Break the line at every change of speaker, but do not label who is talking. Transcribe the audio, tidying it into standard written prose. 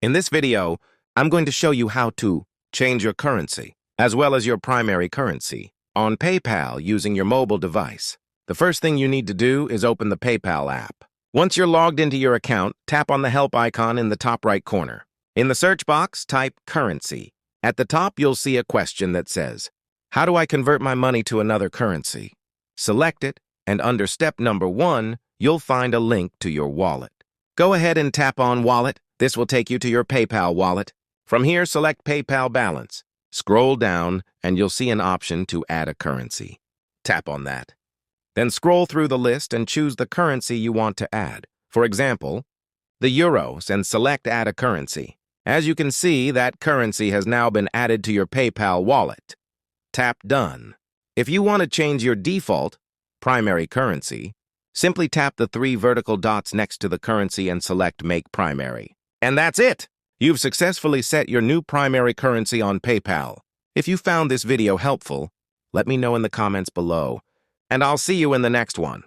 In this video, I'm going to show you how to change your currency, as well as your primary currency, on PayPal using your mobile device. The first thing you need to do is open the PayPal app. Once you're logged into your account, tap on the help icon in the top right corner. In the search box, type currency. At the top, you'll see a question that says, "How do I convert my money to another currency?" Select it, and under step number 1, you'll find a link to your wallet. Go ahead and tap on Wallet. This will take you to your PayPal wallet. From here, select PayPal Balance. Scroll down, and you'll see an option to add a currency. Tap on that. Then scroll through the list and choose the currency you want to add. For example, the euros, and select Add a Currency. As you can see, that currency has now been added to your PayPal wallet. Tap Done. If you want to change your default primary currency, simply tap the 3 vertical dots next to the currency and select Make Primary. And that's it! You've successfully set your new primary currency on PayPal. If you found this video helpful, let me know in the comments below, and I'll see you in the next one.